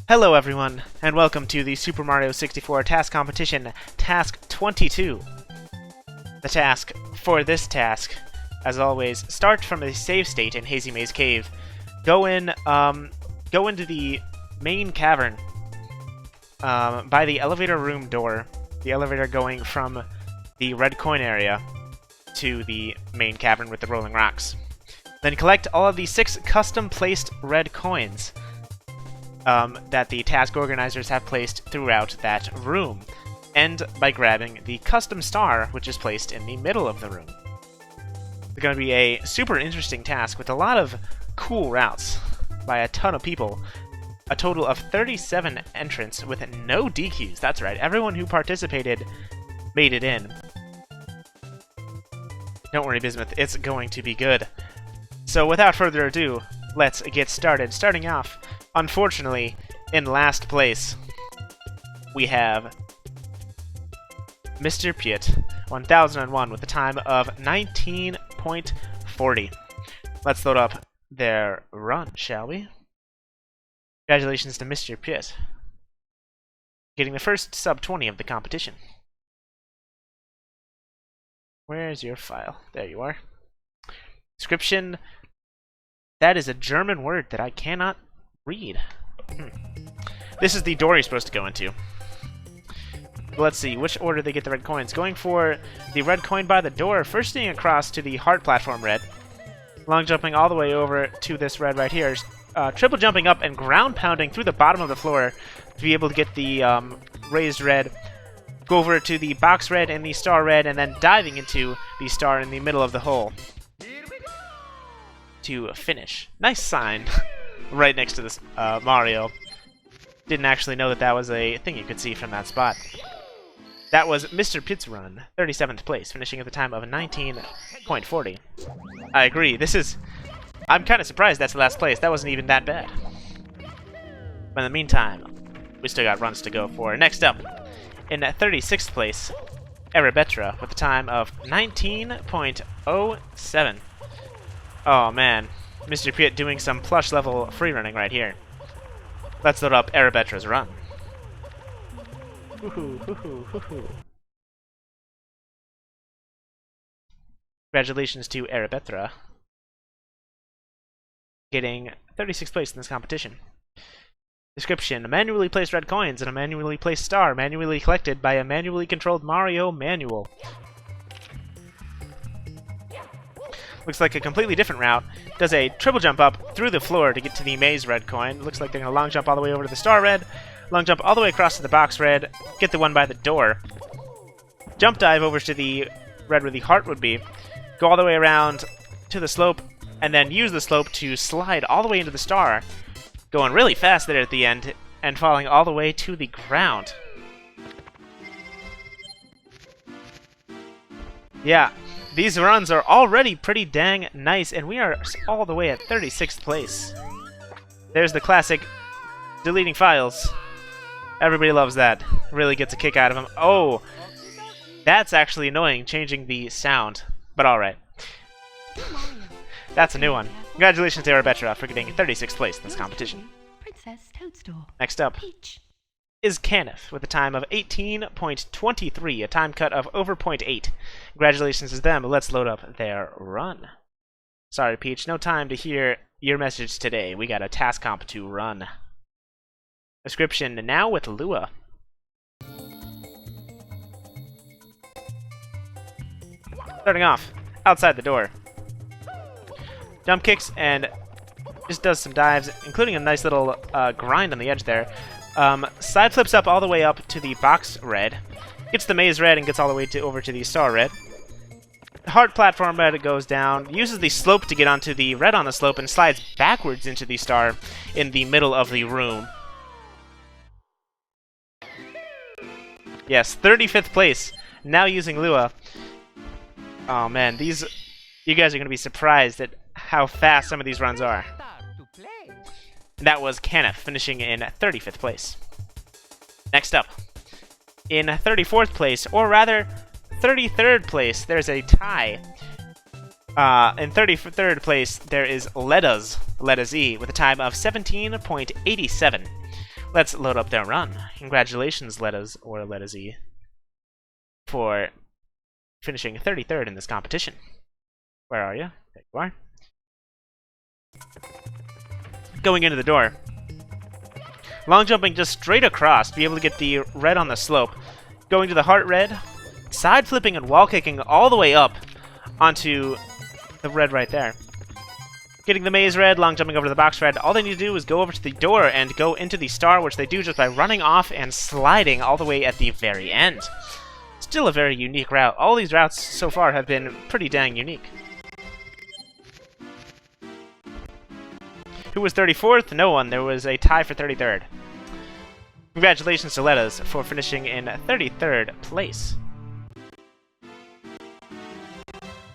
Hello everyone, and welcome to the Super Mario 64 task competition, Task 22. The task for this task, as always, start from a save state in Hazy Maze Cave. Go into the main cavern by the elevator room door. The elevator going from the red coin area to the main cavern with the rolling rocks. Then collect all of the 6 custom-placed red coins that the task organizers have placed throughout that room, and by grabbing the custom star, which is placed in the middle of the room. It's going to be a super interesting task with a lot of cool routes by a ton of people. A total of 37 entrants with no DQs. That's right, everyone who participated made it in. Don't worry, Bismuth, it's going to be good. So without further ado, let's get started. Starting off, unfortunately, in last place, we have Mr. Piet, 1001, with a time of 19.40. Let's load up their run, shall we? Congratulations to Mr. Piet, getting the first sub-20 of the competition. Where's your file? There you are. Description. That is a German word that I cannot read. This is the door you're supposed to go into. Let's see, which order they get the red coins. Going for the red coin by the door, first thing across to the heart platform red. Long jumping all the way over to this red right here. Triple jumping up and ground pounding through the bottom of the floor to be able to get the raised red. Go over to the box red and the star red, and then diving into the star in the middle of the hole to finish. Nice sign right next to this Mario. Didn't actually know that that was a thing you could see from that spot. That was Mr. Pitt's run, 37th place, finishing at the time of 19.40. I agree. I'm kind of surprised that's the last place. That wasn't even that bad. But in the meantime, we still got runs to go for. Next up, in 36th place, Erebetra with a time of 19.07. Oh man, Mr. Piet doing some plush level free running right here. Let's load up Erebetra's run. Congratulations to Erebetra, getting 36th place in this competition. Description: manually placed red coins and a manually placed star, manually collected by a manually controlled Mario manual. Looks like a completely different route. Does a triple jump up through the floor to get to the maze red coin. Looks like they're going to long jump all the way over to the star red. Long jump all the way across to the box red. Get the one by the door. Jump dive over to the red where the heart would be. Go all the way around to the slope, and then use the slope to slide all the way into the star. Going really fast there at the end, and falling all the way to the ground. Yeah. These runs are already pretty dang nice, and we are all the way at 36th place. There's the classic deleting files. Everybody loves that. Really gets a kick out of them. Oh, that's actually annoying, changing the sound. But alright. That's a new one. Congratulations to Erebetra for getting 36th place in this competition. Next up is Kenneth with a time of 18.23, a time cut of over 0.8. Congratulations to them. Let's load up their run. Sorry, Peach, no time to hear your message today. We got a task comp to run. Description: now with Lua. Starting off, outside the door. Jump kicks and just does some dives, including a nice little grind on the edge there. Side flips up all the way up to the box red. Gets the maze red and gets all the way over to the star red. Heart platform red goes down. Uses the slope to get onto the red on the slope and slides backwards into the star in the middle of the room. Yes, 35th place. Now using Lua. Oh man, you guys are going to be surprised at how fast some of these runs are. That was Kenneth, finishing in 35th place. Next up, in 34th place, or rather 33rd place, there's a tie. In 33rd place, there is Leda's E with a time of 17.87. Let's load up their run. Congratulations, CeeSZee, for finishing 33rd in this competition. Where are you? There you are. Going into the door. Long jumping just straight across to be able to get the red on the slope. Going to the heart red. Side flipping and wall kicking all the way up onto the red right there. Getting the maze red, long jumping over to the box red. All they need to do is go over to the door and go into the star, which they do just by running off and sliding all the way at the very end. Still a very unique route. All these routes so far have been pretty dang unique. Who was 34th? No one. There was a tie for 33rd. Congratulations to CeeSZee for finishing in 33rd place.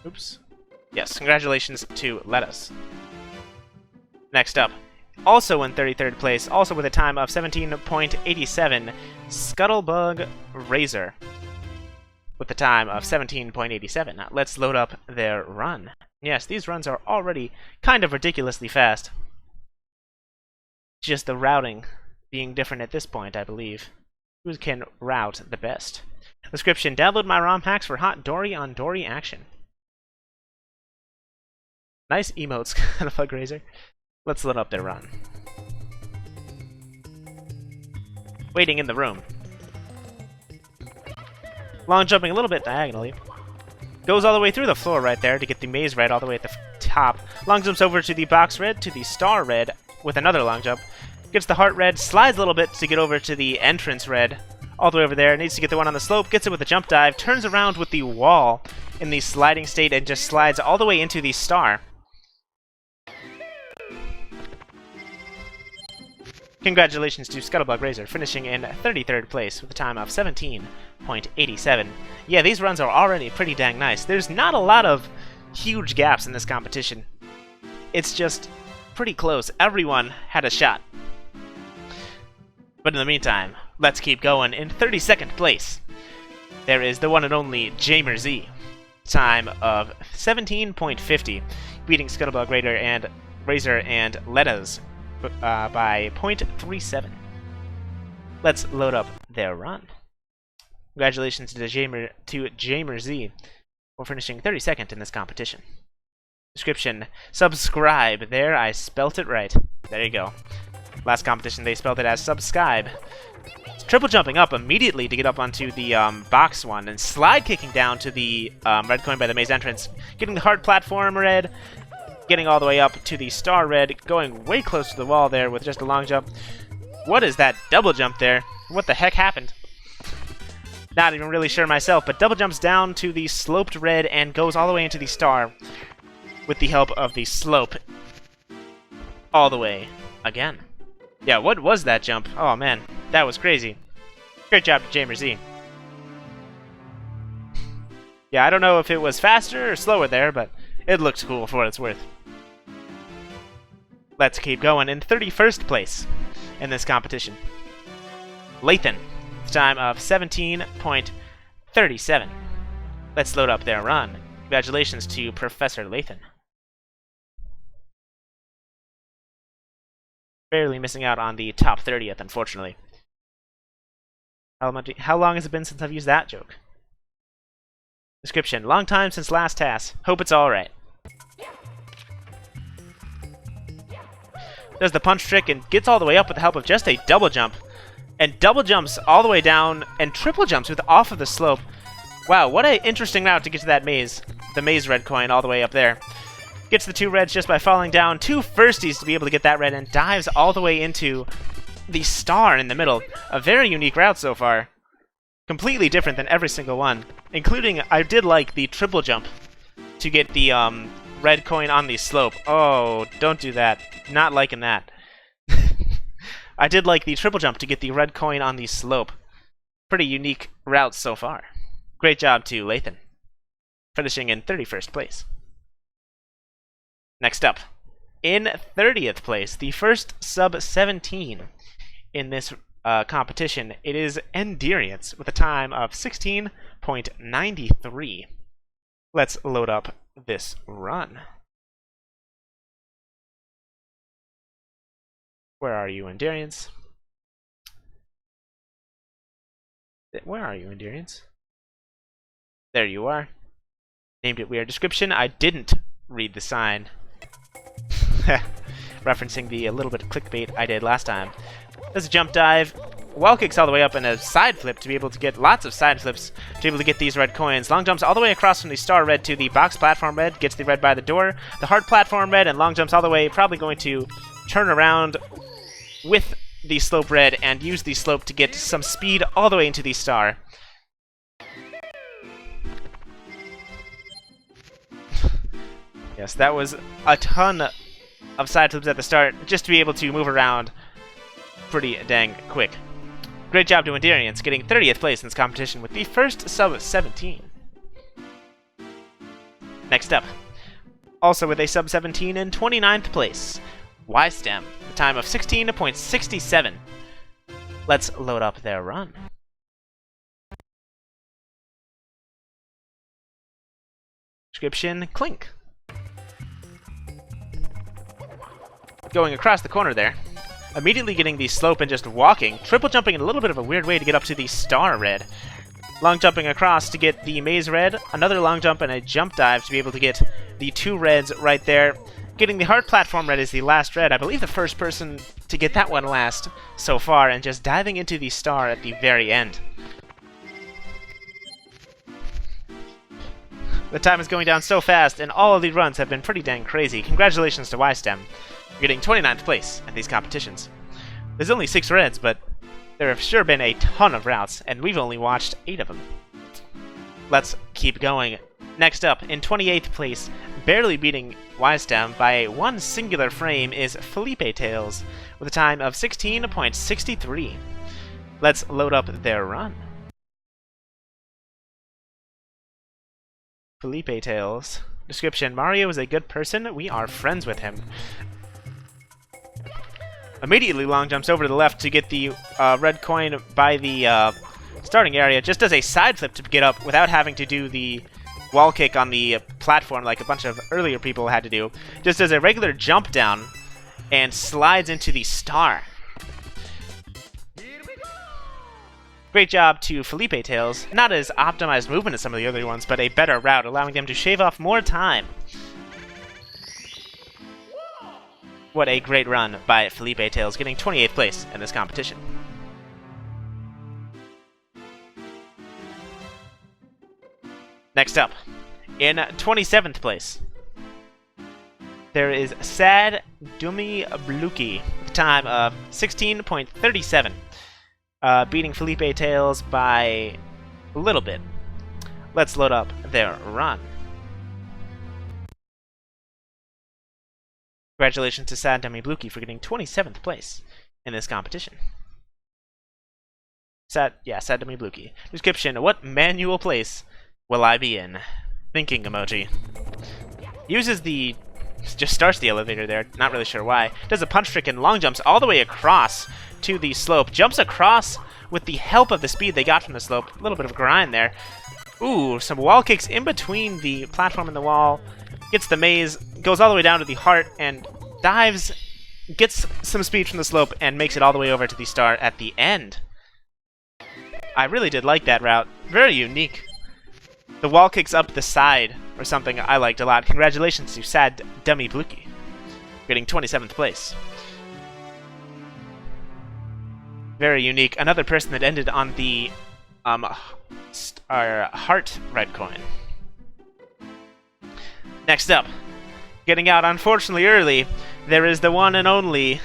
Oops. Yes, congratulations to CeeSZee. Next up, also in 33rd place, also with a time of 17.87, Scuttlebug Razor. With a time of 17.87. Now, let's load up their run. Yes, these runs are already kind of ridiculously fast. Just the routing being different at this point, I believe. Who can route the best? Description: download my ROM hacks for hot Dory on Dory action. Nice emotes, Scuttlebug Razor. Let's load up their run. Waiting in the room. Long jumping a little bit diagonally. Goes all the way through the floor right there to get the maze red all the way at the top. Long jumps over to the box red, to the star red with another long jump. Gets the heart red, slides a little bit to get over to the entrance red. All the way over there. Needs to get the one on the slope, gets it with a jump dive, turns around with the wall in the sliding state and just slides all the way into the star. Congratulations to Scuttlebug Razor, finishing in 33rd place with a time of 17.87. Yeah, these runs are already pretty dang nice. There's not a lot of huge gaps in this competition. It's just pretty close. Everyone had a shot. But in the meantime, let's keep going. In 32nd place, there is the one and only CeeSZee. Time of 17.50, beating Scuttlebug Razor and CeeSZee by 0.37. Let's load up their run. Congratulations to CeeSZee for finishing 32nd in this competition. Description: subscribe. There, I spelt it right. There you go. Last competition they spelled it as subscribe. Triple jumping up immediately to get up onto the box one, and slide kicking down to the red coin by the maze entrance. Getting the hard platform red, getting all the way up to the star red, going way close to the wall there with just a long jump. What is that double jump there? What the heck happened? Not even really sure myself, but double jumps down to the sloped red and goes all the way into the star with the help of the slope all the way again. Yeah, what was that jump? Oh man, that was crazy. Great job to CeeSZee. Yeah, I don't know if it was faster or slower there, but it looked cool for what it's worth. Let's keep going. In 31st place in this competition, Lathan, time of 17.37. Let's load up their run. Congratulations to Professor Lathan. Barely missing out on the top 30th, unfortunately. How long has it been since I've used that joke? Description: long time since last TAS. Hope it's alright. Does the punch trick and gets all the way up with the help of just a double jump. And double jumps all the way down and triple jumps with off of the slope. Wow, what an interesting route to get to that maze. The maze red coin all the way up there. Gets the two reds just by falling down. Two firsties to be able to get that red and dives all the way into the star in the middle. A very unique route so far. Completely different than every single one. Including, I did like the triple jump to get the red coin on the slope. Oh, don't do that. Not liking that. I did like the triple jump to get the red coin on the slope. Pretty unique routes so far. Great job to Lathan, finishing in 31st place. Next up, in 30th place, the first sub-17 in this competition, it is Enduriance with a time of 16.93. Let's load up this run. Where are you, Enduriance? Where are you, Endurians? There you are. Named it weird. Description, I didn't read the sign. Referencing the little bit of clickbait I did last time. There's a jump dive. Wall kicks all the way up and a side flip to be able to get lots of side flips to be able to get these red coins. Long jumps all the way across from the star red to the box platform red. Gets the red by the door. The heart platform red and long jumps all the way. Probably going to turn around with the slope red and use the slope to get some speed all the way into the star. Yes, that was a ton of side flips at the start just to be able to move around pretty dang quick. Great job to Endurians, getting 30th place in this competition with the first sub 17. Next up, also with a sub 17 in 29th place, YSTEM, a time of 16.67. Let's load up their run. Description, Clink. Going across the corner there. Immediately getting the slope and just walking. Triple jumping in a little bit of a weird way to get up to the star red. Long jumping across to get the maze red. Another long jump and a jump dive to be able to get the two reds right there. Getting the heart platform red is the last red. I believe the first person to get that one last so far. And just diving into the star at the very end. The time is going down so fast and all of the runs have been pretty dang crazy. Congratulations to YSTEM. Getting 29th place at these competitions. There's only 6 reds, but there have sure been a ton of routes, and we've only watched 8 of them. Let's keep going. Next up, in 28th place, barely beating YSTEM by one singular frame, is Felipe Tails, with a time of 16.63. Let's load up their run. Felipe Tails. Description, Mario is a good person. We are friends with him. Immediately long jumps over to the left to get the red coin by the starting area. Just does a side flip to get up without having to do the wall kick on the platform like a bunch of earlier people had to do. Just does a regular jump down and slides into the star. Great job to Felipe Tails. Not as optimized movement as some of the other ones, but a better route, allowing them to shave off more time. What a great run by Felipe Tails, getting 28th place in this competition. Next up, in 27th place, there is Sad Dummy Bluki, with a time of 16.37, beating Felipe Tails by a little bit. Let's load up their run. Congratulations to Sad Dummy Bluki for getting 27th place in this competition. Sad Dummy Bluki. Description, what manual place will I be in? Thinking emoji. Uses the... just starts the elevator there, not really sure why. Does a punch trick and long jumps all the way across to the slope. Jumps across with the help of the speed they got from the slope. A little bit of a grind there. Ooh, some wall kicks in between the platform and the wall. Gets the maze, goes all the way down to the heart, and dives, gets some speed from the slope, and makes it all the way over to the star at the end. I really did like that route. Very unique. The wall kicks up the side, or something I liked a lot. Congratulations to Sad Dummy Bluki, getting 27th place. Very unique. Another person that ended on the heart red coin. Next up, getting out unfortunately early, there is the one and only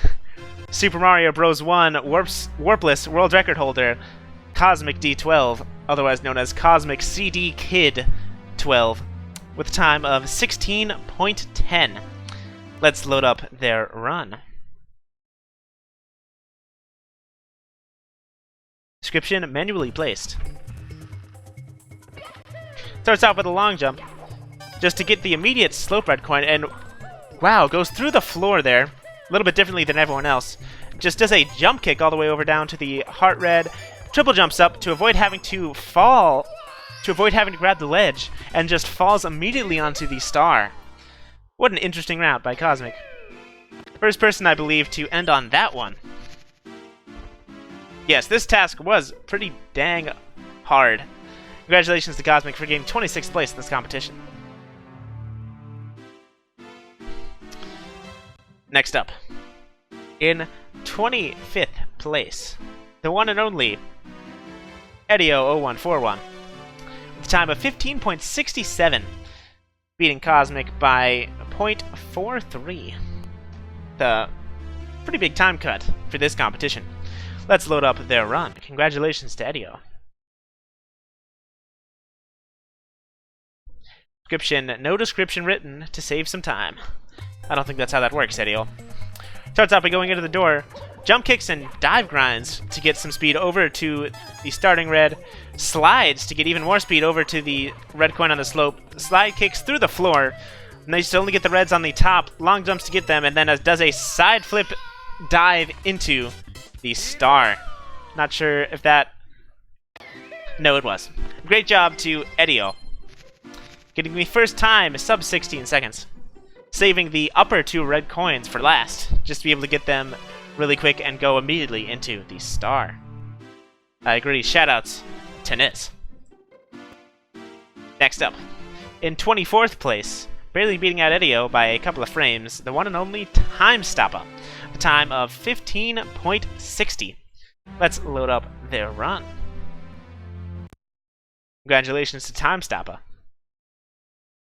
Super Mario Bros. 1 Warpless World Record holder, Kosmic D12, otherwise known as Kosmic CD Kid 12, with a time of 16.10. Let's load up their run. Description, manually placed. Starts out with a long jump, just to get the immediate slope red coin, and wow, goes through the floor there, a little bit differently than everyone else. Just does a jump kick all the way over down to the heart red, triple jumps up to avoid having to fall, to avoid having to grab the ledge, and just falls immediately onto the star. What an interesting route by Kosmic. First person, I believe, to end on that one. Yes, this task was pretty dang hard. Congratulations to Kosmic for getting 26th place in this competition. Next up, in 25th place, the one and only Adeal0141, with a time of 15.67, beating Kosmic by 0.43. The pretty big time cut for this competition. Let's load up their run. Congratulations to Adeal. Description: no description written to save some time. I don't think that's how that works, Adeal. Starts out by going into the door, jump kicks and dive grinds to get some speed over to the starting red, slides to get even more speed over to the red coin on the slope, slide kicks through the floor, managed to only get the reds on the top, long jumps to get them, and then does a side flip dive into the star. Not sure if that... No, it was. Great job to Adeal. Getting the first time sub 16 seconds. Saving the upper two red coins for last, just to be able to get them really quick and go immediately into the star. I agree. Shoutouts to Nis. Next up, in 24th place, barely beating out Adeal by a couple of frames, the one and only TimeStopper, a time of 15.60. Let's load up their run. Congratulations to TimeStopper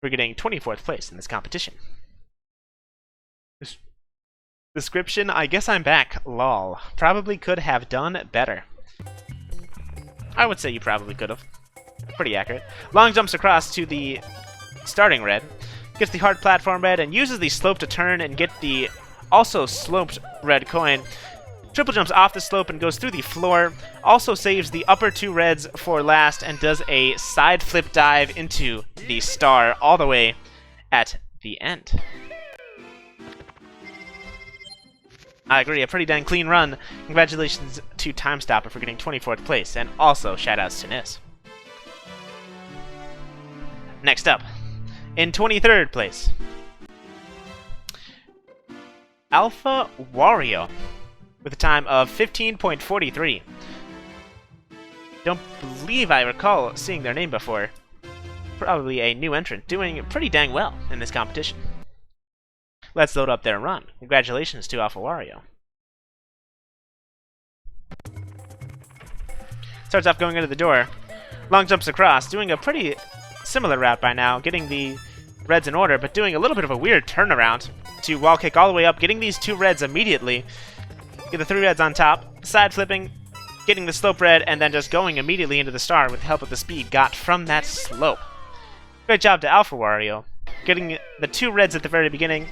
for getting 24th place in this competition. Description: I guess I'm back, lol. Probably could have done better. I would say you probably could have. Pretty accurate. Long jumps across to the starting red, gets the hard platform red, and uses the slope to turn and get the also sloped red coin. Triple jumps off the slope and goes through the floor. Also saves the upper two reds for last and does a side flip dive into the star all the way at the end. I agree, a pretty dang clean run. Congratulations to TimeStopper for getting 24th place, and also shoutouts to Nis. Next up, in 23rd place, Alpha Wario, with a time of 15.43. Don't believe I recall seeing their name before. Probably a new entrant, doing pretty dang well in this competition. Let's load up their run. Congratulations to Alpha Wario. Starts off going into the door. Long jumps across, doing a pretty similar route by now, getting the reds in order, but doing a little bit of a weird turnaround to wall kick all the way up, getting these two reds immediately. Get the three reds on top, side flipping, getting the slope red, and then just going immediately into the star with the help of the speed got from that slope. Great job to Alpha Wario, getting the two reds at the very beginning,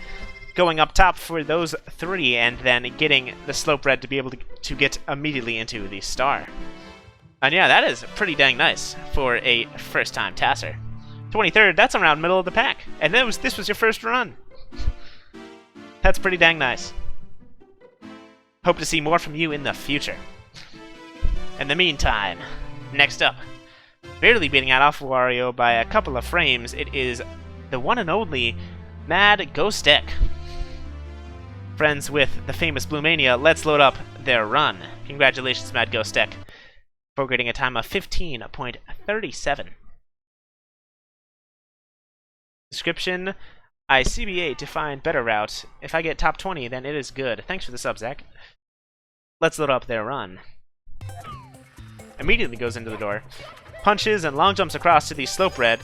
going up top for those three, and then getting the slope red to be able to get immediately into the star. And yeah, that is pretty dang nice for a first-time TASer. 23rd, that's around middle of the pack. And this was your first run. That's pretty dang nice. Hope to see more from you in the future. In the meantime, next up, barely beating out Alpha Wario by a couple of frames, it is the one and only MKDasher. Friends with the famous Blue Mania, let's load up their run. Congratulations, MKDasher, for getting a time of 15.37. Description: I CBA to find better route. If I get top 20, then it is good. Thanks for the sub, Zach. Let's load up their run. Immediately goes into the door. Punches and long jumps across to the slope red.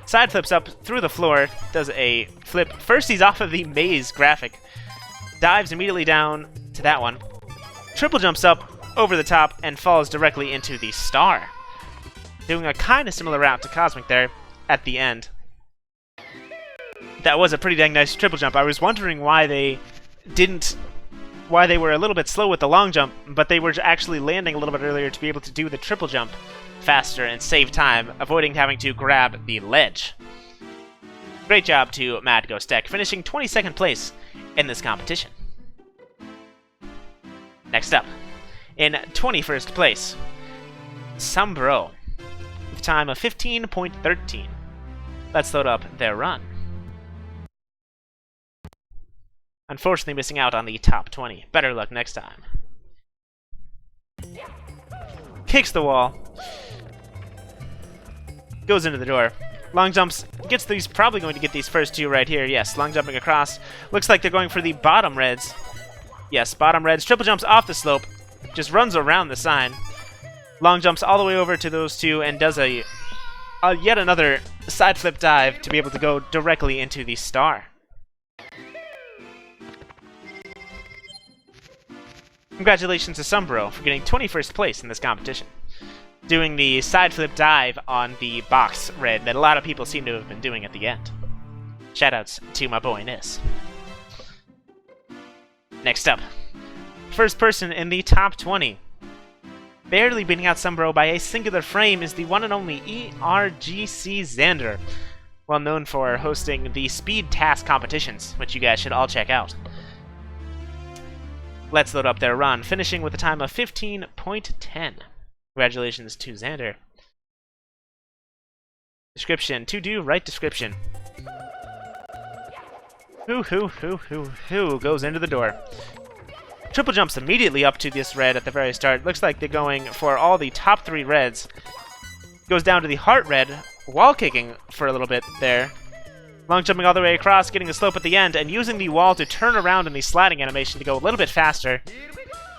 Side flips up through the floor. Does a flip. First he's off of the maze graphic. Dives immediately down to that one. Triple jumps up over the top and falls directly into the star. Doing a kind of similar route to Kosmic there at the end. That was a pretty dang nice triple jump. I was wondering why they were a little bit slow with the long jump, but they were actually landing a little bit earlier to be able to do the triple jump faster and save time, avoiding having to grab the ledge. Great job to MKDasher, finishing 22nd place in this competition. Next up, in 21st place, Sombro, with a time of 15.13. Let's load up their run. Unfortunately missing out on the top 20. Better luck next time. kicks the wall, goes into the door. Long jumps, gets these, probably going to get these first two right here. Yes, long jumping across. Looks like they're going for the bottom reds. Yes, bottom reds. Triple jumps off the slope. Just runs around the sign. Long jumps all the way over to those two and does a yet another side flip dive to be able to go directly into the star. Congratulations to Sumbro for getting 21st place in this competition, doing the side flip dive on the box red that a lot of people seem to have been doing at the end. Shoutouts to my boy Nis. Next up, first person in the top 20. Barely beating out Sumbro by a singular frame is the one and only ERGC Xander, well known for hosting the speed task competitions, which you guys should all check out. Let's load up their run, finishing with a time of 15.10. Congratulations to Xander. Description, to do, right description. Who goes into the door. Triple jumps immediately up to this red at the very start. Looks like they're going for all the top 3 reds. Goes down to the heart red, wall kicking for a little bit there. Long jumping all the way across, getting a slope at the end, and using the wall to turn around in the sliding animation to go a little bit faster.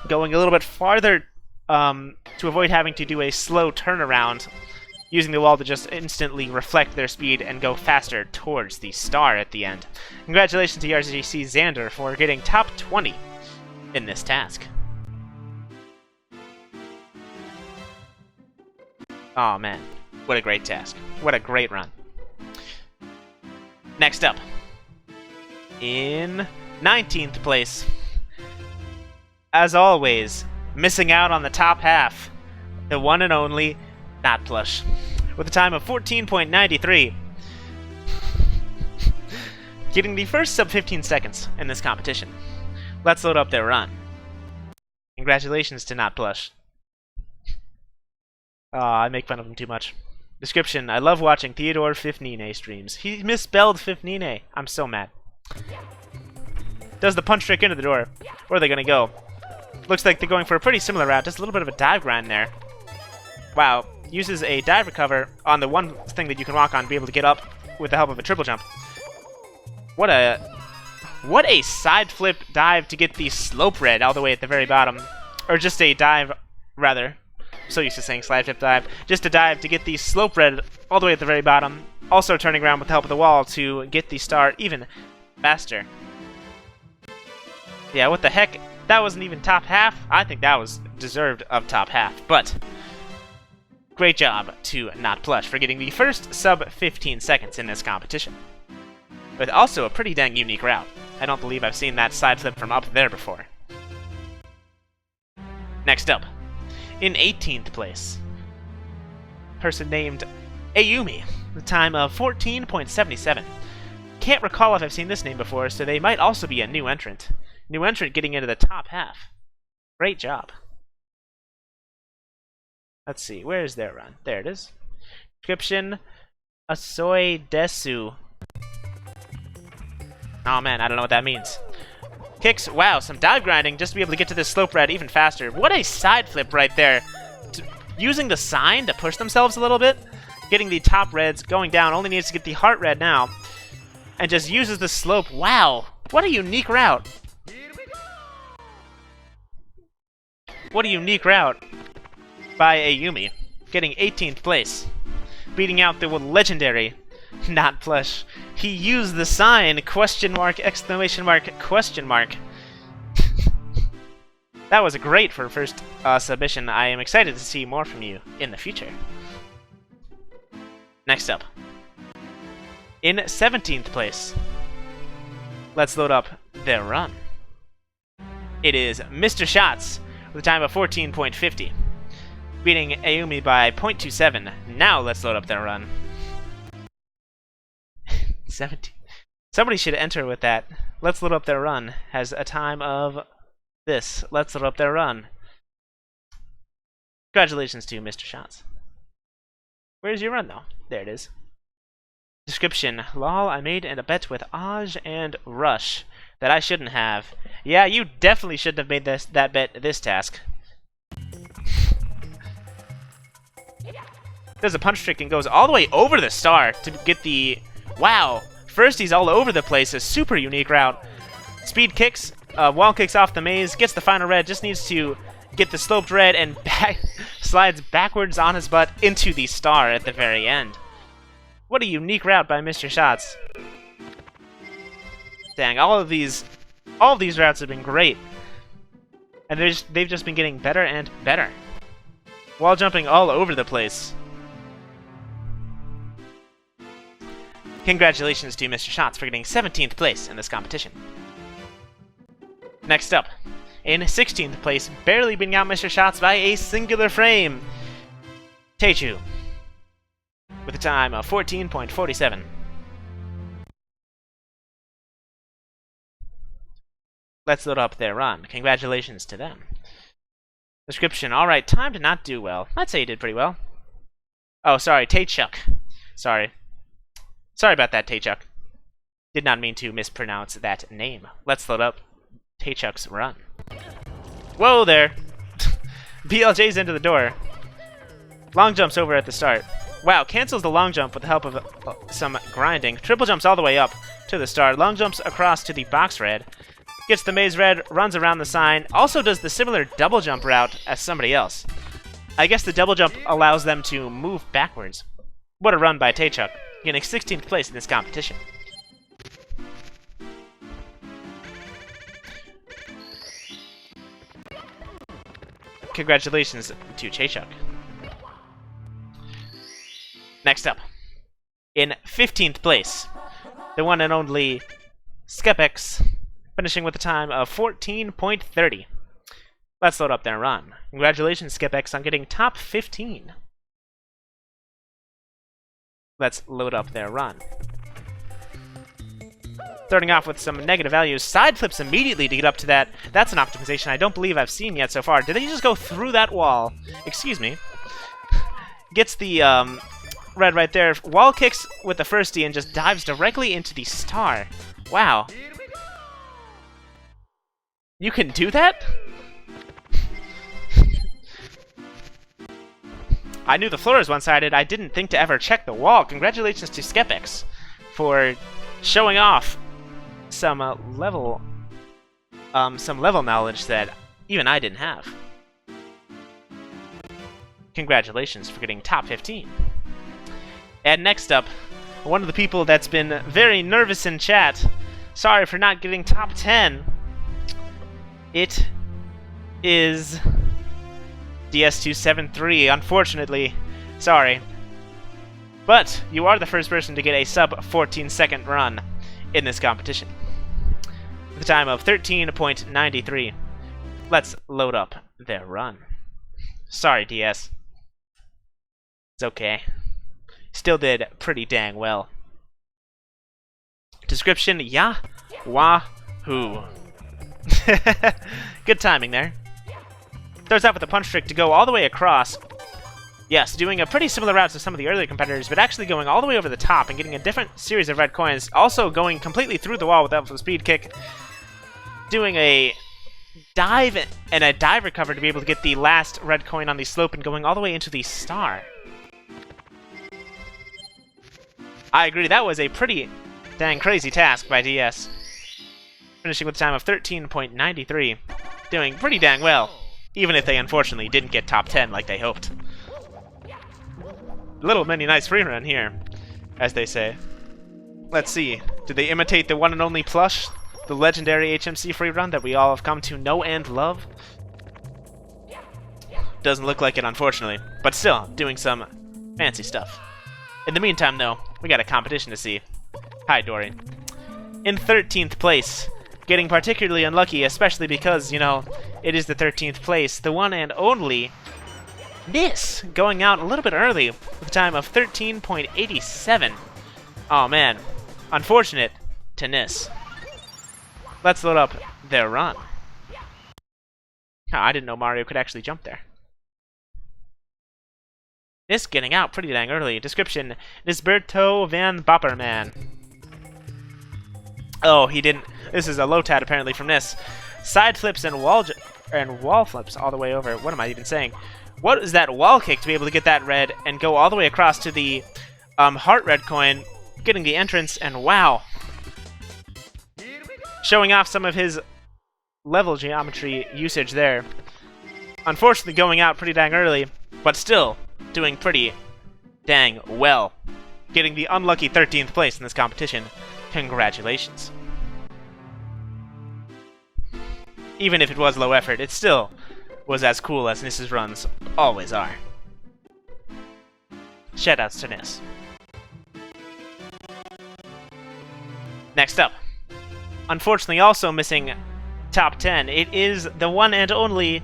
Going a little bit farther to avoid having to do a slow turnaround. Using the wall to just instantly reflect their speed and go faster towards the star at the end. Congratulations to ERGC Xander for getting top 20 in this task. Oh man, what a great task. What a great run. Next up, in 19th place, as always, missing out on the top half, the one and only Not Plush, with a time of 14.93, getting the first sub 15 seconds in this competition. Let's load up their run. Congratulations to Not Plush. I make fun of him too much. Description, I love watching Theodore Fifnine streams. He misspelled Fifnine. I'm so mad. Does the punch trick into the door. Where are they going to go? Looks like they're going for a pretty similar route. Just a little bit of a dive grind there. Wow. Uses a dive recover on the one thing that you can walk on to be able to get up with the help of a triple jump. What a side flip dive to get the slope red all the way at the very bottom. Or just a dive, rather. So used to saying slide flip dive. Just a dive to get the slope red all the way at the very bottom. Also turning around with the help of the wall to get the star even faster. Yeah, what the heck? That wasn't even top half? I think that was deserved of top half. But great job to Not Plush for getting the first sub 15 seconds in this competition. With also a pretty dang unique route. I don't believe I've seen that side flip from up there before. Next up, in 18th place, person named Ayumi, with a time of 14.77. Can't recall if I've seen this name before, so they might also be a new entrant. New entrant getting into the top half. Great job. Let's see, where is their run? There it is. Description, Asoy Desu. Oh man, I don't know what that means. Kicks, wow, some dive grinding just to be able to get to this slope red even faster. What a side flip right there. Using the sign to push themselves a little bit. Getting the top reds, going down, only needs to get the heart red now. And just uses the slope. Wow, what a unique route. What a unique route by Ayumi. Getting 18th place. Beating out the legendary Not Plush. He used the sign, question mark, exclamation mark, question mark. That was great for first submission. I am excited to see more from you in the future. Next up. In 17th place, let's load up their run. It is Mr. Shots with a time of 14.50. Beating Ayumi by 0.27. Now let's load up their run. 17. Somebody should enter with that. Let's load up their run. Has a time of this. Let's load up their run. Congratulations to Mr. Shots. Where's your run though? There it is. Description. Lol, I made a bet with Aj and Rush that I shouldn't have. Yeah, you definitely shouldn't have made that bet this task. does a punch trick and goes all the way over the star to get the... Wow! First he's all over the place, a super unique route. Speed kicks, wall kicks off the maze, gets the final red, just needs to get the sloped red and slides backwards on his butt into the star at the very end. What a unique route by Mr. Shots. Dang, all of these routes have been great. And they've just been getting better and better. Wall jumping all over the place. Congratulations to Mr. Shots for getting 17th place in this competition. Next up, in 16th place, barely beating out Mr. Shots by a singular frame, Teichu, with a time of 14.47. Let's load up their run. Congratulations to them. Description, alright, time to not do well. I'd say you did pretty well. Oh, sorry, Teichuk. Sorry. Sorry about that, Teichuk. Did not mean to mispronounce that name. Let's load up Teichuk's run. Whoa there! BLJ's into the door. Long jumps over at the start. Wow, cancels the long jump with the help of some grinding. Triple jumps all the way up to the start. Long jumps across to the box red. Gets the maze red, runs around the sign. Also does the similar double jump route as somebody else. I guess the double jump allows them to move backwards. What a run by Teichuk, getting 16th place in this competition. Congratulations to Teichuk. Next up, in 15th place, the one and only Skepex, finishing with a time of 14.30. Let's load up their run. Congratulations, Skepex, on getting top 15. Let's load up their run. Starting off with some negative values. Side flips immediately to get up to that. That's an optimization I don't believe I've seen yet so far. Did they just go through that wall? Excuse me. Gets the red right there. Wall kicks with the firstie and just dives directly into the star. Wow. You can do that? I knew the floor was one-sided. I didn't think to ever check the wall. Congratulations to Skepex for showing off some level knowledge that even I didn't have. Congratulations for getting top 15. And next up, one of the people that's been very nervous in chat. Sorry for not getting top 10. It is DS273, unfortunately. Sorry. But you are the first person to get a sub 14-second run in this competition. With a time of 13.93. Let's load up their run. Sorry, DS. It's okay. Still did pretty dang well. Description, ya, wahoo. Good timing there. Starts out with a punch trick to go all the way across. Yes, doing a pretty similar route to some of the earlier competitors, but actually going all the way over the top and getting a different series of red coins. Also going completely through the wall with that speed kick. Doing a dive and a dive recover to be able to get the last red coin on the slope and going all the way into the star. I agree, that was a pretty dang crazy task by DS. Finishing with a time of 13.93. Doing pretty dang well, even if they unfortunately didn't get top 10 like they hoped. Little mini nice free run here, as they say. Let's see, did they imitate the one and only Plush? The legendary HMC free run that we all have come to know and love? Doesn't look like it, unfortunately, but still, doing some fancy stuff. In the meantime, though, we got a competition to see. Hi, Dory. In 13th place, getting particularly unlucky, especially because, you know, it is the 13th place, the one and only Nis, going out a little bit early with a time of 13.87. Oh man, unfortunate to Nis. Let's load up their run. Oh, I didn't know Mario could actually jump there. Nis getting out pretty dang early. Description, Nisberto van Bopperman. Oh, he didn't. This is a low tat apparently from Nis. Side flips and wall flips all the way over. What am I even saying? What is that wall kick to be able to get that red and go all the way across to the heart red coin, getting the entrance, and wow. Showing off some of his level geometry usage there. Unfortunately going out pretty dang early, but still doing pretty dang well. Getting the unlucky 13th place in this competition. Congratulations. Even if it was low effort, it still was as cool as Niss's runs always are. Shoutouts to Niss. Next up, unfortunately also missing top 10, it is the one and only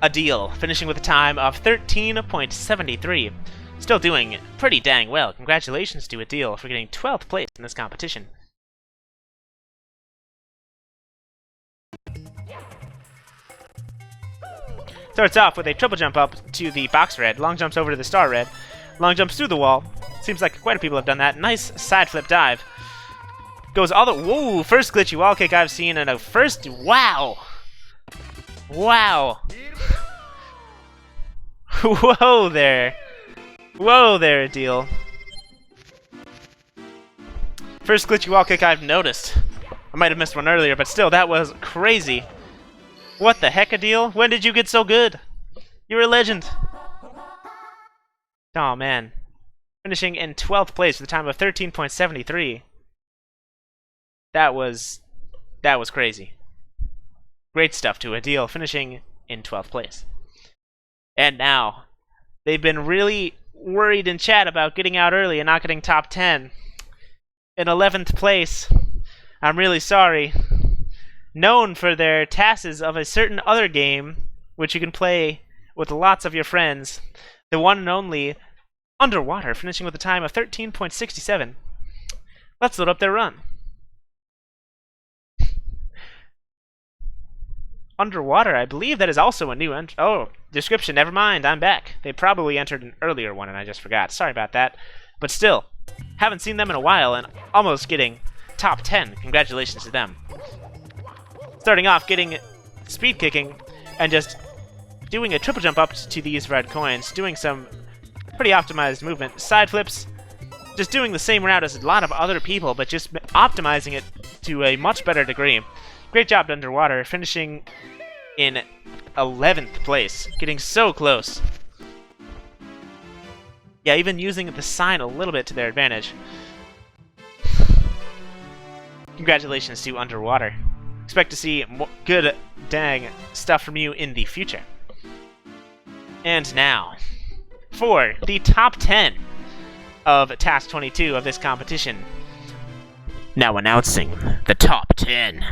Adeal, finishing with a time of 13.73. Still doing pretty dang well. Congratulations to Adeal for getting 12th place in this competition. Starts off with a triple jump up to the box red, long jumps over to the star red, long jumps through the wall. Seems like quite a few people have done that. Nice side flip dive. Goes all the... Whoa! First glitchy wall kick I've seen in a first... Wow! Wow! Whoa there! Whoa there, Adeal. First glitchy wall kick I've noticed. I might have missed one earlier, but still, that was crazy. What the heck, Adeal? When did you get so good? You're a legend. Oh man. Finishing in 12th place with a time of 13.73. That was crazy. Great stuff to Adeal, finishing in 12th place. And now, they've been really worried in chat about getting out early and not getting top 10. In 11th place, I'm really sorry. Known for their TASs of a certain other game, which you can play with lots of your friends, the one and only Underwater, finishing with a time of 13.67. Let's load up their run. Underwater, I believe that is also a new description, never mind, I'm back. They probably entered an earlier one and I just forgot. Sorry about that. But still, haven't seen them in a while and almost getting top 10. Congratulations to them. Starting off getting speed kicking and just doing a triple jump up to these red coins, doing some pretty optimized movement. Side flips, just doing the same route as a lot of other people, but just optimizing it to a much better degree. Great job to Underwater, finishing in 11th place, getting so close. Yeah, even using the sign a little bit to their advantage. Congratulations to Underwater. Expect to see good dang stuff from you in the future. And now, for the top 10 of Task 22 of this competition. Now announcing the top 10.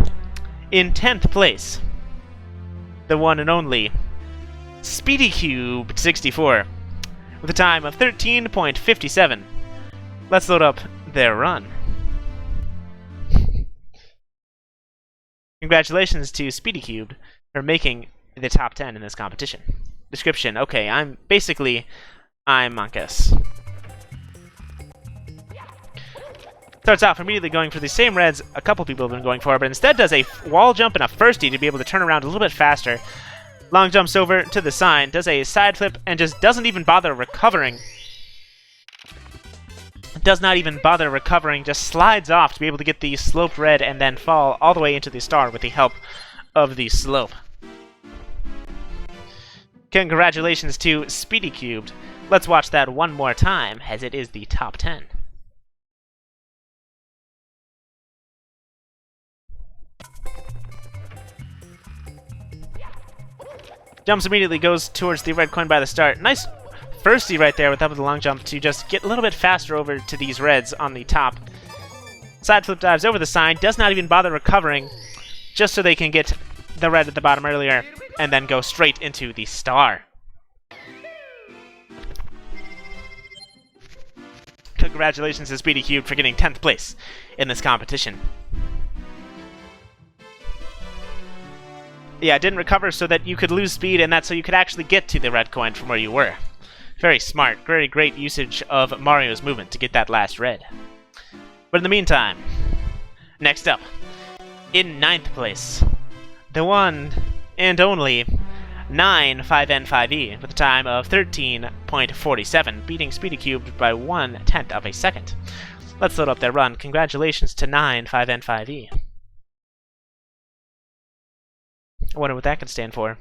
In 10th place, the one and only SpeedyCube64 with a time of 13.57. Let's load up their run. Congratulations to SpeedyCube for making the top 10 in this competition. Description, okay, I'm Monkus. Starts off immediately going for the same reds a couple people have been going for, but instead does a wall jump and a firstie to be able to turn around a little bit faster. Long jumps over to the sign, does a side flip, and just doesn't even bother recovering. Does not even bother recovering, just slides off to be able to get the sloped red and then fall all the way into the star with the help of the slope. Congratulations to SpeedyCubed. Let's watch that one more time, as it is the top 10. Jumps immediately, goes towards the red coin by the start. Nice firstie right there with the long jump to just get a little bit faster over to these reds on the top. Side flip dives over the sign, does not even bother recovering, just so they can get the red at the bottom earlier, and then go straight into the star. Congratulations to SpeedyCube for getting 10th place in this competition. Yeah, it didn't recover so that you could lose speed, and that's so you could actually get to the red coin from where you were. Very smart, very great usage of Mario's movement to get that last red. But in the meantime, next up, in 9th place, the one and only 9 5N5E with a time of 13.47, beating Speedy Cubed by 1/10 of a second. Let's load up their run. Congratulations to 9 5N5E. I wonder what that could stand for.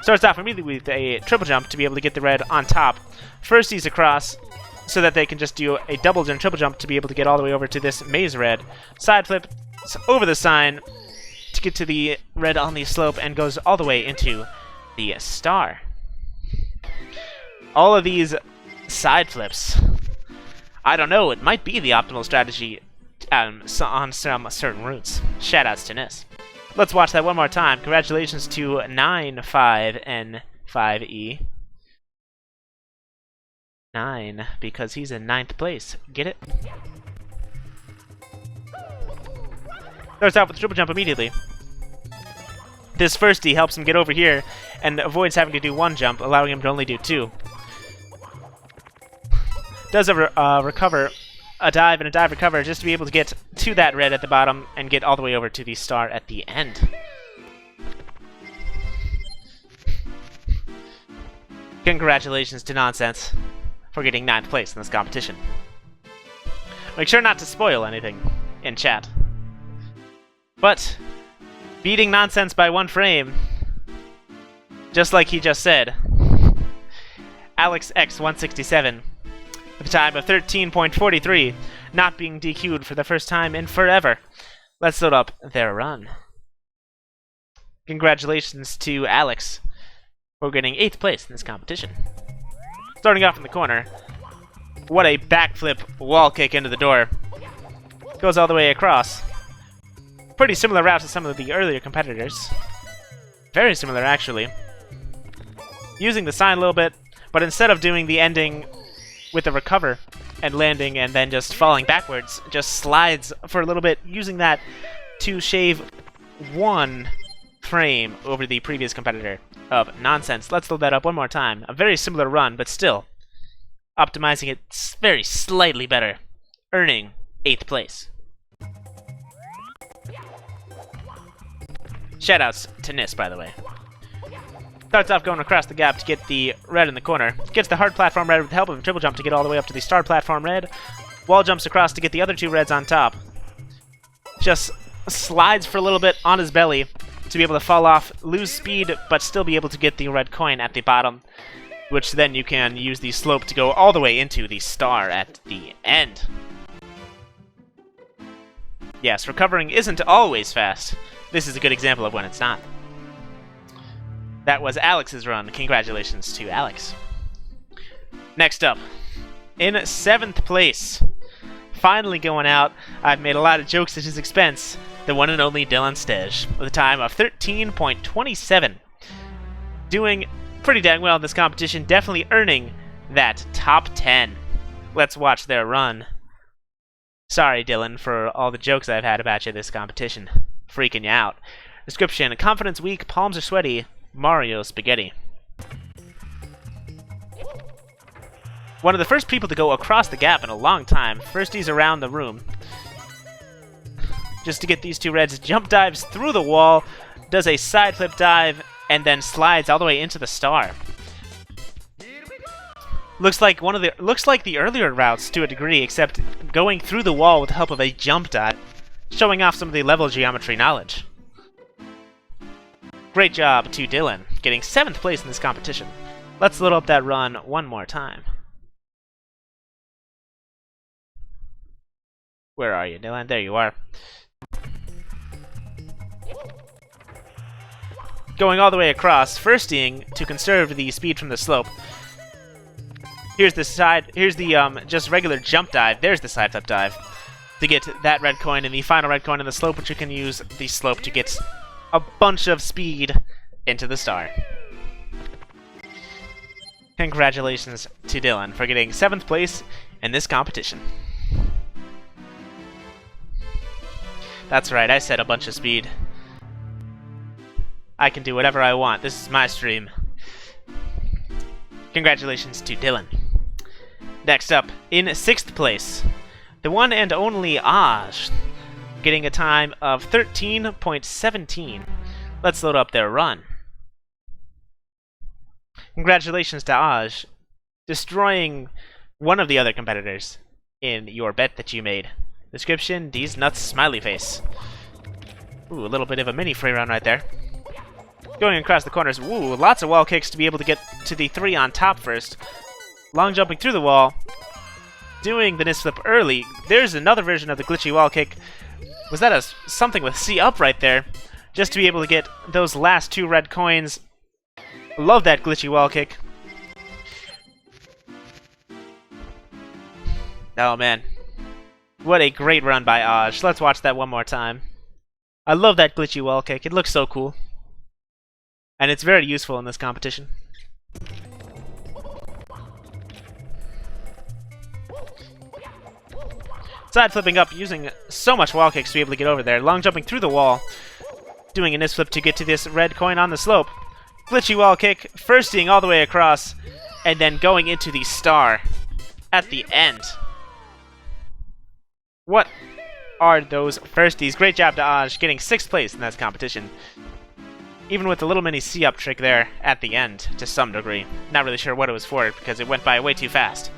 Starts off immediately with a triple jump to be able to get the red on top. First he's across so that they can just do a double and triple jump to be able to get all the way over to this maze red. Side flip over the sign to get to the red on the slope and goes all the way into the star. All of these side flips, I don't know, it might be the optimal strategy on some certain routes. Shoutouts to Nis. Let's watch that one more time. Congratulations to 9 5N5E. 9, because he's in 9th place. Get it? Starts out with a triple jump immediately. This first D helps him get over here and avoids having to do one jump, allowing him to only do 2. Does a recover, a dive and a dive recover just to be able to get to that red at the bottom and get all the way over to the star at the end. Congratulations to Nonsense for getting 9th place in this competition. Make sure not to spoil anything in chat. But beating Nonsense by 1 frame, just like he just said, Alex X167 with a time of 13.43, not being DQ'd for the first time in forever. Let's load up their run. Congratulations to Alex for getting 8th place in this competition. Starting off in the corner, what a backflip wall kick into the door. Goes all the way across. Pretty similar route to some of the earlier competitors. Very similar, actually. Using the sign a little bit, but instead of doing the ending with a recover and landing and then just falling backwards, just slides for a little bit, using that to shave 1 frame over the previous competitor of Nonsense. Let's load that up one more time. A very similar run, but still optimizing it very slightly better, earning 8th place. Shoutouts to Nis, by the way. Starts off going across the gap to get the red in the corner. Gets the hard platform red with the help of a triple jump to get all the way up to the star platform red. Wall jumps across to get the other 2 reds on top. Just slides for a little bit on his belly to be able to fall off, lose speed, but still be able to get the red coin at the bottom, which then you can use the slope to go all the way into the star at the end. Yes, recovering isn't always fast. This is a good example of when it's not. That was Alex's run. Congratulations to Alex. Next up, in 7th place, finally going out, I've made a lot of jokes at his expense, the one and only DyllonStej, with a time of 13.27. Doing pretty dang well in this competition, definitely earning that top 10. Let's watch their run. Sorry, Dylan, for all the jokes I've had about you this competition. Freaking you out. Description: confidence weak, palms are sweaty, Mario spaghetti. One of the first people to go across the gap in a long time. First he's around the room, just to get these 2 reds. Jump dives through the wall, does a side flip dive, and then slides all the way into the star. Looks like the earlier routes to a degree, except going through the wall with the help of a jump dive, showing off some of the level geometry knowledge. Great job to Dylan, getting 7th place in this competition. Let's load up that run one more time. Where are you, Dylan? There you are. Going all the way across, firsting to conserve the speed from the slope. Here's the just regular jump dive. There's the side flip dive to get that red coin and the final red coin in the slope, which you can use the slope to get a bunch of speed into the star. Congratulations to Dylan for getting 7th place in this competition. That's right, I said a bunch of speed. I can do whatever I want. This is my stream. Congratulations to Dylan. Next up, in 6th place, the one and only Aj. getting a time of 13.17. Let's load up their run. Congratulations to Aj, destroying one of the other competitors in your bet that you made. Description, these nuts smiley face. Ooh, a little bit of a mini free run right there. Going across the corners, ooh, lots of wall kicks to be able to get to the 3 on top first. Long jumping through the wall, doing the NIS flip early. There's another version of the glitchy wall kick. Was that something with C up right there? Just to be able to get those last 2 red coins. Love that glitchy wall kick. Oh man. What a great run by Aj. Let's watch that one more time. I love that glitchy wall kick. It looks so cool. And it's very useful in this competition. Side flipping up, using so much wall kicks to be able to get over there. Long jumping through the wall. Doing a NIS flip to get to this red coin on the slope. Glitchy wall kick, firsting all the way across. And then going into the star at the end. What are those firsties? Great job to Aj, getting 6th place in this competition. Even with the little mini C-up trick there at the end, to some degree. Not really sure what it was for, because it went by way too fast.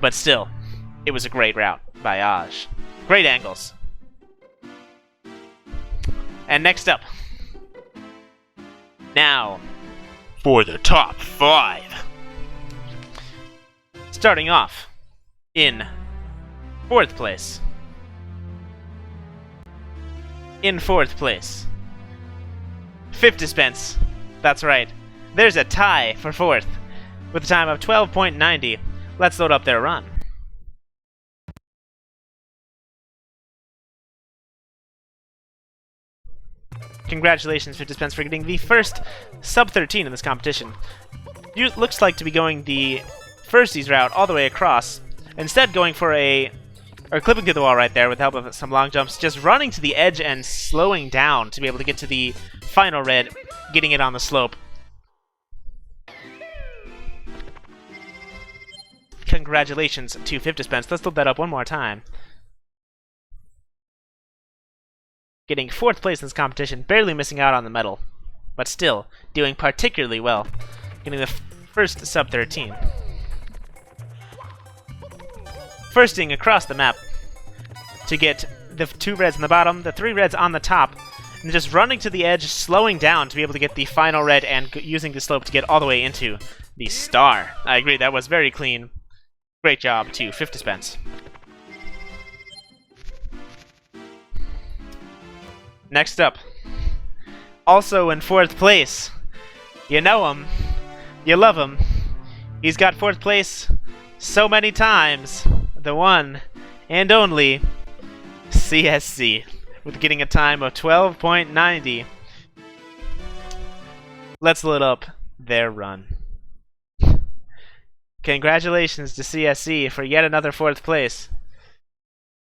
But still, it was a great route by Aj. Great angles. And next up. Now, for the top 5. Starting off in 4th place. In 4th place. fifdspence. That's right. There's a tie for 4th with a time of 12.90. Let's load up their run. Congratulations, fifdspence, for getting the first sub 13 in this competition. You looks like to be going the firsties route all the way across. Instead, going for or clipping through the wall right there with the help of some long jumps, just running to the edge and slowing down to be able to get to the final red, getting it on the slope. Congratulations to fifdspence. Let's load that up one more time. Getting 4th place in this competition, barely missing out on the medal, but still doing particularly well, getting the first sub 13. Firsting across the map to get the 2 reds on the bottom, the 3 reds on the top, and just running to the edge, slowing down to be able to get the final red and using the slope to get all the way into the star. I agree, that was very clean. Great job to fifdspence. Next up, also in 4th place. You know him, you love him. He's got 4th place so many times. The one and only CeeSZee, with getting a time of 12.90. Let's load up their run. Congratulations to CeeSZee for yet another 4th place.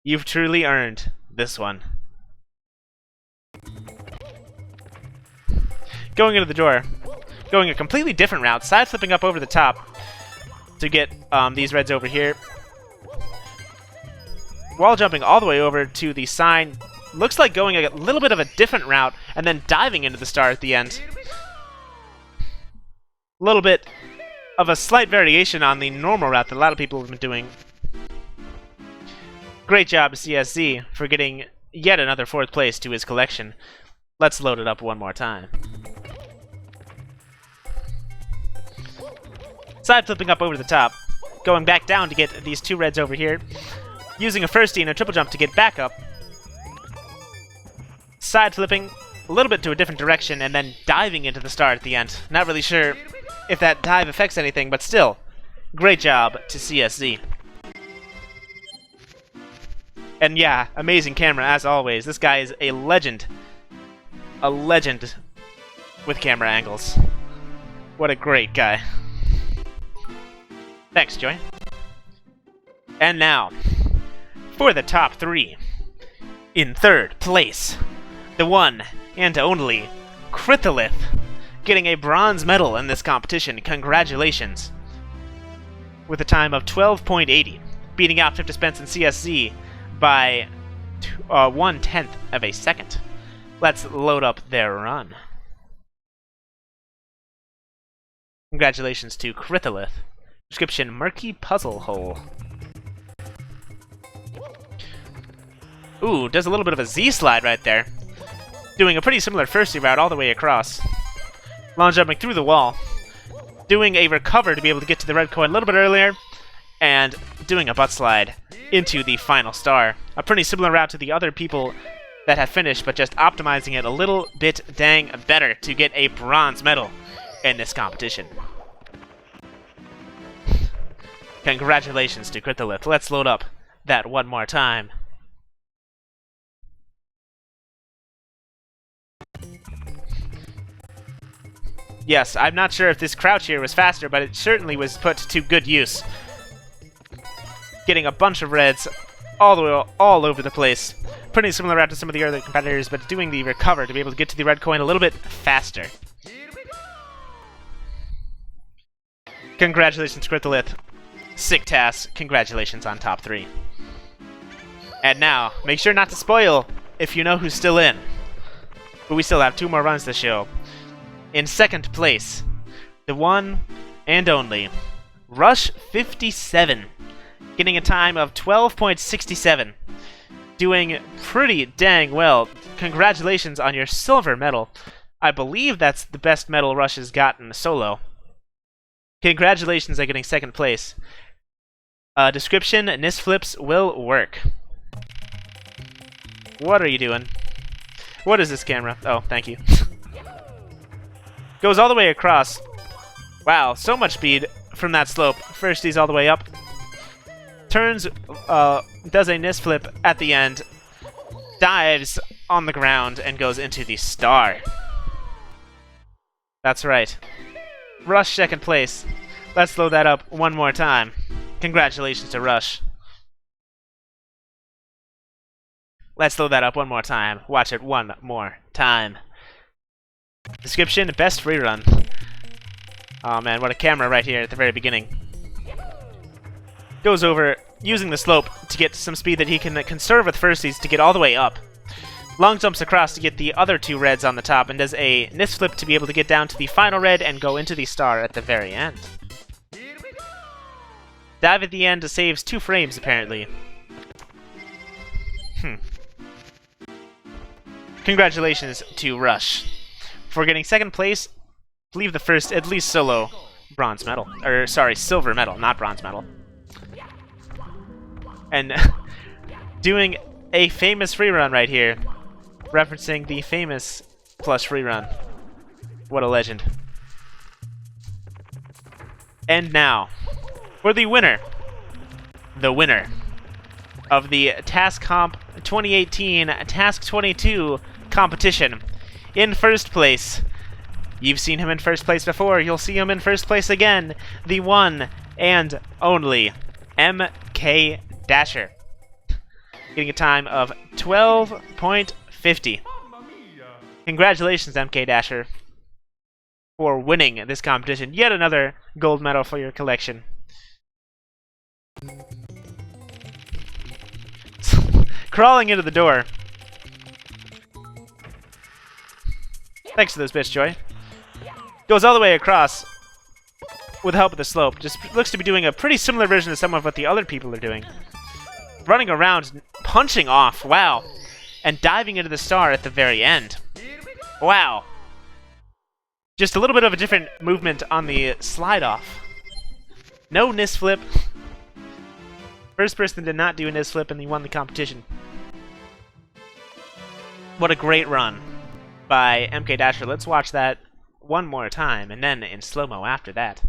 You've truly earned this one. Going into the door, going a completely different route, side flipping up over the top to get these reds over here. Wall jumping all the way over to the sign. Looks like going a little bit of a different route and then diving into the star at the end. A little bit of a slight variation on the normal route that a lot of people have been doing. Great job to CeeSZee for getting yet another 4th place to his collection. Let's load it up one more time. Side flipping up over the top, going back down to get these 2 reds over here, using a firstie and a triple jump to get back up, side flipping a little bit to a different direction, and then diving into the star at the end. Not really sure if that dive affects anything, but still, great job to CeeSZee. And yeah, amazing camera as always. This guy is a legend. A legend with camera angles. What a great guy. Thanks, Joy. And now, for the top 3. In 3rd place, the one and only Krithalith, getting a bronze medal in this competition. Congratulations. With a time of 12.80, beating out fifdspence and CeeSZee by 1/10 of a second. Let's load up their run. Congratulations to Krithalith. Description: Murky Puzzle Hole. Ooh, does a little bit of a Z slide right there. Doing a pretty similar firsty route all the way across. Long jumping through the wall. Doing a recover to be able to get to the red coin a little bit earlier. And doing a butt slide into the final star. A pretty similar route to the other people that have finished, but just optimizing it a little bit dang better to get a bronze medal in this competition. Congratulations to Krithalith. Let's load up that one more time. Yes, I'm not sure if this crouch here was faster, but it certainly was put to good use. Getting a bunch of reds all over the place. Pretty similar route to some of the other competitors, but doing the recover to be able to get to the red coin a little bit faster. Congratulations, Krithalith. Sick TAS. Congratulations on top 3. And now, make sure not to spoil if you know who's still in. But we still have 2 more runs to show. In second place, the one and only Rush 57, getting a time of 12.67. Doing pretty dang well. Congratulations on your silver medal. I believe that's the best medal Rush has gotten solo. Congratulations on getting second place. Description: NIS flips will work. What are you doing? What is this camera? Oh, thank you. Goes all the way across. Wow, so much speed from that slope. First he's all the way up. Turns, does a NIS flip at the end. Dives on the ground and goes into the star. That's right. Rush second place. Let's load that up one more time. Congratulations to Rush. Let's load that up one more time. Watch it one more time. Description: best free run. Oh man, what a camera right here at the very beginning. Goes over, using the slope to get some speed that he can conserve with firsties to get all the way up. Long jumps across to get the other 2 reds on the top, and does a NIS flip to be able to get down to the final red and go into the star at the very end. Dive at the end saves 2 frames, apparently. Congratulations to Rush for getting second place. I believe the first, at least solo, bronze medal. Or, sorry, silver medal, not bronze medal. And doing a famous free run right here. Referencing the famous Plush free run. What a legend. And now, for the winner. The winner of the Task Comp 2018 Task 22 competition. In first place, you've seen him in first place before, you'll see him in first place again, the one and only MKDasher. Getting a time of 12.50. Congratulations, MKDasher, for winning this competition. Yet another gold medal for your collection. Crawling into the door. Thanks to those bitch joy. Goes all the way across with the help of the slope. Just looks to be doing a pretty similar version of some of what the other people are doing. Running around, punching off, wow. And diving into the star at the very end. Wow. Just a little bit of a different movement on the slide off. No NIS flip. First person did not do a NIS flip and he won the competition. What a great run by MKDasher. Let's watch that one more time, and then in slow-mo after that.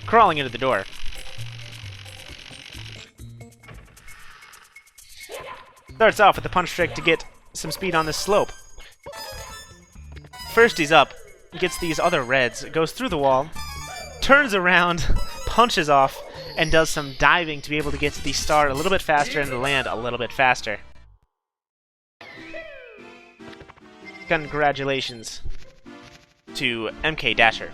Crawling into the door. Starts off with a punch trick to get some speed on this slope. First he's up, gets these other reds, goes through the wall, turns around, punches off, and does some diving to be able to get to the star a little bit faster and land a little bit faster. Congratulations to MKDasher.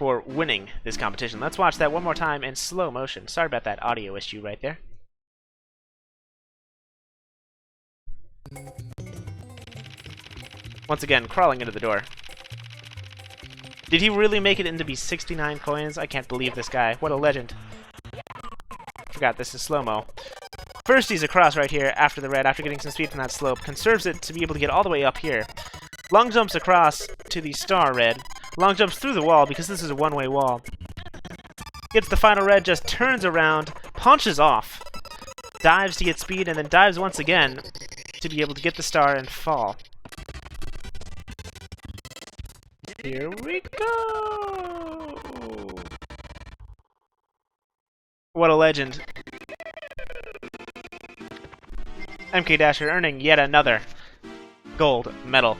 for winning this competition. Let's watch that one more time in slow motion. Sorry about that audio issue right there. Once again, crawling into the door. Did he really make it into be 69 coins? I can't believe this guy. What a legend. Forgot this is slow-mo. First he's across right here after the red, after getting some speed from that slope. Conserves it to be able to get all the way up here. Long jumps across to the star red. Long jumps through the wall because this is a one-way wall. Gets the final red, just turns around, punches off. Dives to get speed, and then dives once again to be able to get the star and fall. Here we go! What a legend. MKDasher earning yet another gold medal.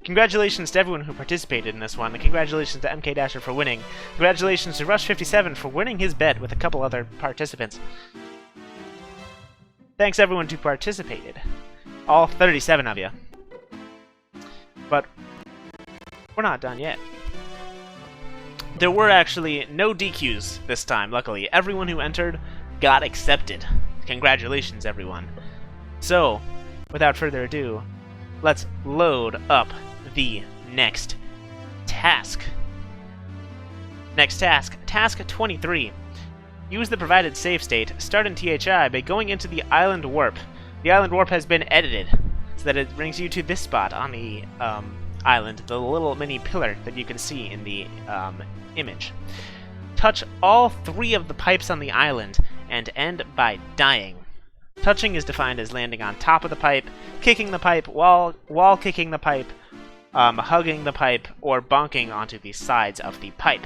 Congratulations to everyone who participated in this one. Congratulations to MKDasher for winning. Congratulations to Rush57 for winning his bet with a couple other participants. Thanks everyone who participated. All 37 of you. But we're not done yet. There were actually no DQs this time, luckily. Everyone who entered got accepted. Congratulations, everyone. So, without further ado, let's load up the next task. Next task, Task 23. Use the provided save state, start in THI by going into the Island Warp. The Island Warp has been edited so that it brings you to this spot on the island, the little mini pillar that you can see in the image. Touch all 3 of the pipes on the island and end by dying. Touching is defined as landing on top of the pipe, kicking the pipe, wall kicking the pipe, hugging the pipe, or bonking onto the sides of the pipe.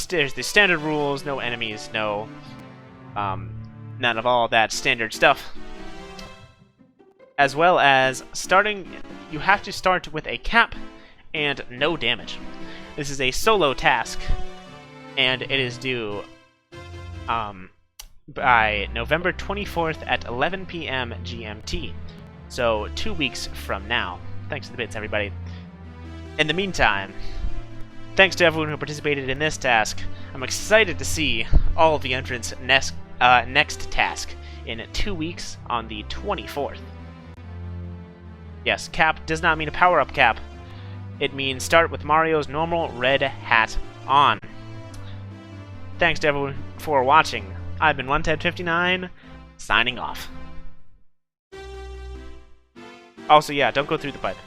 There's the standard rules, no enemies, no none of all that standard stuff. As well as starting, you have to start with a cap and no damage. This is a solo task, and it is due by November 24th at 11 p.m. GMT. So 2 weeks from now. Thanks to the bits, everybody. In the meantime, thanks to everyone who participated in this task. I'm excited to see all of the entrants next task in 2 weeks on the 24th. Yes, cap does not mean a power-up cap. It means start with Mario's normal red hat on. Thanks to everyone for watching. I've been Untitled59, signing off. Also, yeah, don't go through the pipe.